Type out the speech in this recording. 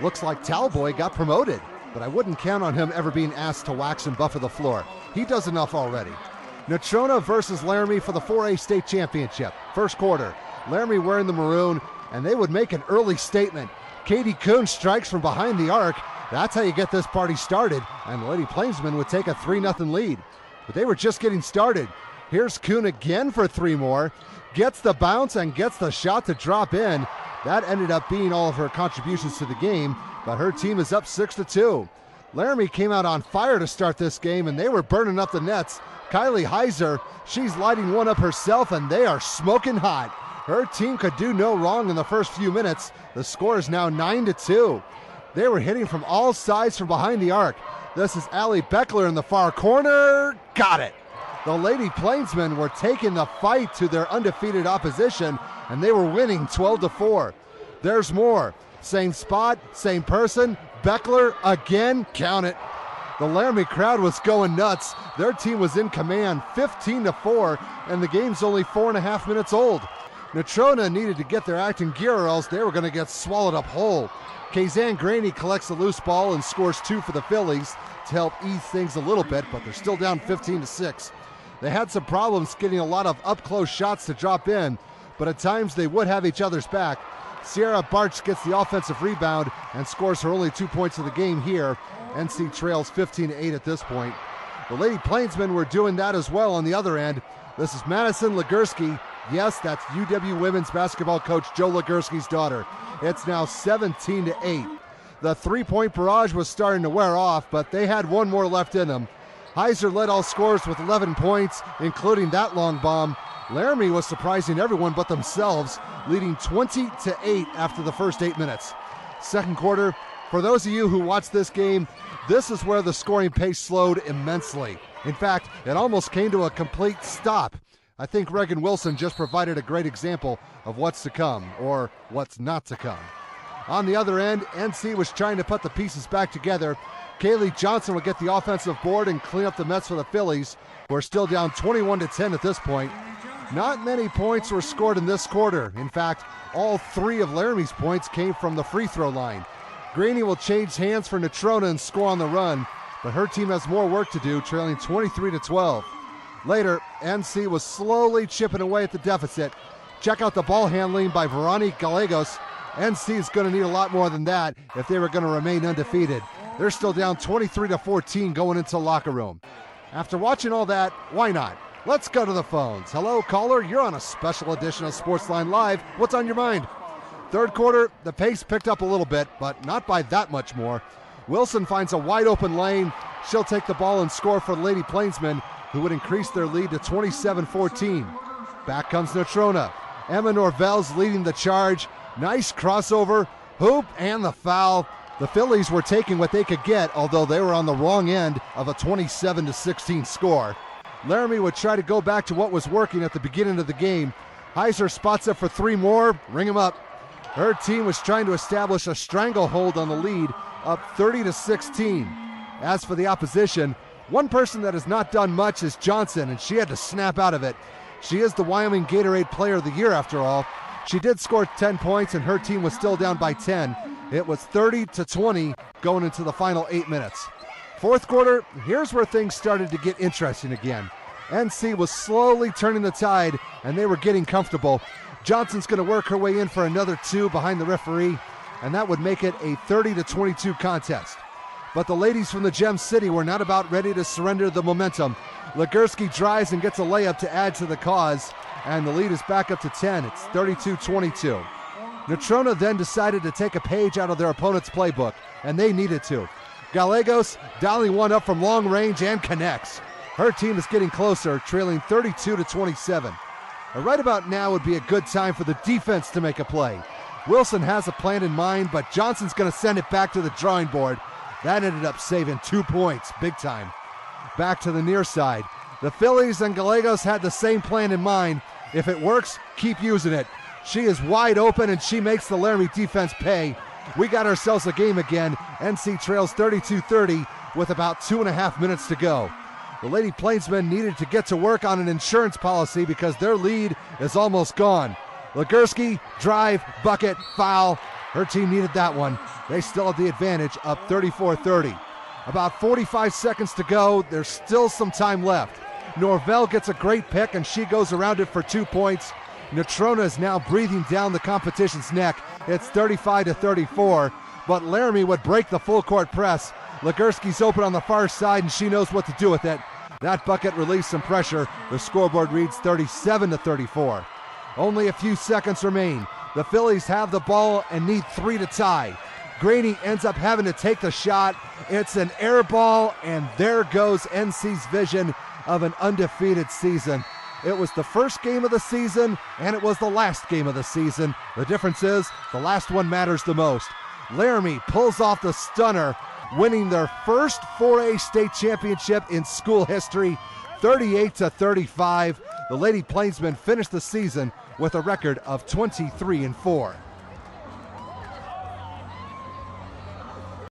Looks like Talboy got promoted, but I wouldn't count on him ever being asked to wax and buffer the floor. He does enough already. Natrona versus Laramie for the 4A state championship. First quarter, Laramie wearing the maroon, and they would make an early statement. Katie Kuhn strikes from behind the arc. That's how you get this party started, and the Lady Plainsmen would take a 3-0 lead. But they were just getting started. Here's Kuhn again for three more. Gets the bounce and gets the shot to drop in. That ended up being all of her contributions to the game, but her team is up 6-2. Laramie came out on fire to start this game, and they were burning up the nets. Kylie Heiser, she's lighting one up herself, and they are smoking hot. Her team could do no wrong in the first few minutes. The score is now 9-2. They were hitting from all sides from behind the arc. This is Allie Beckler in the far corner. Got it. The Lady Plainsmen were taking the fight to their undefeated opposition, and they were winning 12-4. There's more. Same spot, same person. Beckler again. Count it. The Laramie crowd was going nuts. Their team was in command, 15-4, and the game's only 4.5 minutes old. Natrona needed to get their act in gear or else they were going to get swallowed up whole. Kazan Graney collects the loose ball and scores 2 for the Phillies to help ease things a little bit, but they're still down 15-6. They had some problems getting a lot of up-close shots to drop in, but at times they would have each other's back. Sierra Barch gets the offensive rebound and scores her only 2 points of the game here. NC trails 15-8 at this point. The Lady Plainsmen were doing that as well on the other end. This is Madison Legursky. Yes, that's UW women's basketball coach Joe Legursky's daughter. It's now 17-8. The three-point barrage was starting to wear off, but they had one more left in them. Heiser led all scorers with 11 points, including that long bomb. Laramie was surprising everyone but themselves, leading 20-8 after the first 8 minutes. Second quarter, for those of you who watched this game, this is where the scoring pace slowed immensely. In fact, it almost came to a complete stop. I think Reagan Wilson just provided a great example of what's to come, or what's not to come. On the other end, NC was trying to put the pieces back together. Kaylee Johnson would get the offensive board and clean up the mess for the Phillies, who are still down 21-10 at this point. Not many points were scored in this quarter. In fact, all 3 of Laramie's points came from the free throw line. Graney will change hands for Natrona and score on the run, but her team has more work to do, trailing 23-12. Later, NC was slowly chipping away at the deficit. Check out the ball handling by Veronique Gallegos. NC is going to need a lot more than that if they were going to remain undefeated. They're still down 23-14 going into the locker room. After watching all that, why not? Let's go to the phones. Hello, caller. You're on a special edition of Sportsline Live. What's on your mind? Third quarter, the pace picked up a little bit, but not by that much more. Wilson finds a wide open lane. She'll take the ball and score for the Lady Plainsmen, who would increase their lead to 27-14. Back comes Natrona. Emma Norvell's leading the charge. Nice crossover, hoop, and the foul. The Phillies were taking what they could get, although they were on the wrong end of a 27-16 score. Laramie would try to go back to what was working at the beginning of the game. Heiser spots up for 3 more. Ring him up. Her team was trying to establish a stranglehold on the lead, up 30-16. As for the opposition, one person that has not done much is Johnson, and she had to snap out of it. She is the Wyoming Gatorade Player of the Year, after all. She did score 10 points, and her team was still down by 10. It was 30-20 going into the final 8 minutes. Fourth quarter, here's where things started to get interesting again. NC was slowly turning the tide, and they were getting comfortable. Johnson's going to work her way in for another 2 behind the referee, and that would make it a 30-22 contest. But the ladies from the Gem City were not about ready to surrender the momentum. Legursky drives and gets a layup to add to the cause, and the lead is back up to 10. It's 32-22. Natrona then decided to take a page out of their opponent's playbook, and they needed to. Gallegos dialing one up from long range and connects. Her team is getting closer, trailing 32-27. Right about now would be a good time for the defense to make a play. Wilson has a plan in mind, but Johnson's going to send it back to the drawing board. That ended up saving 2 points, big time. Back to the near side. The Phillies and Gallegos had the same plan in mind. If it works, keep using it. She is wide open, and she makes the Laramie defense pay. We got ourselves a game again. NC trails 32-30 with about 2.5 minutes to go. The Lady Plainsmen needed to get to work on an insurance policy because their lead is almost gone. Legursky, drive, bucket, foul. Her team needed that one. They still have the advantage, up 34-30. About 45 seconds to go. There's still some time left. Norvell gets a great pick, and she goes around it for 2 points. Natrona is now breathing down the competition's neck. It's 35-34, but Laramie would break the full court press. Legursky's open on the far side, and she knows what to do with it. That bucket released some pressure. The scoreboard reads 37-34. Only a few seconds remain. The Phillies have the ball and need 3 to tie. Graney ends up having to take the shot. It's an air ball, and there goes NC's vision of an undefeated season. It was the first game of the season, and it was the last game of the season. The difference is the last one matters the most. Laramie pulls off the stunner, winning their first 4A state championship in school history, 38-35. The Lady Plainsmen finished the season with a record of 23-4.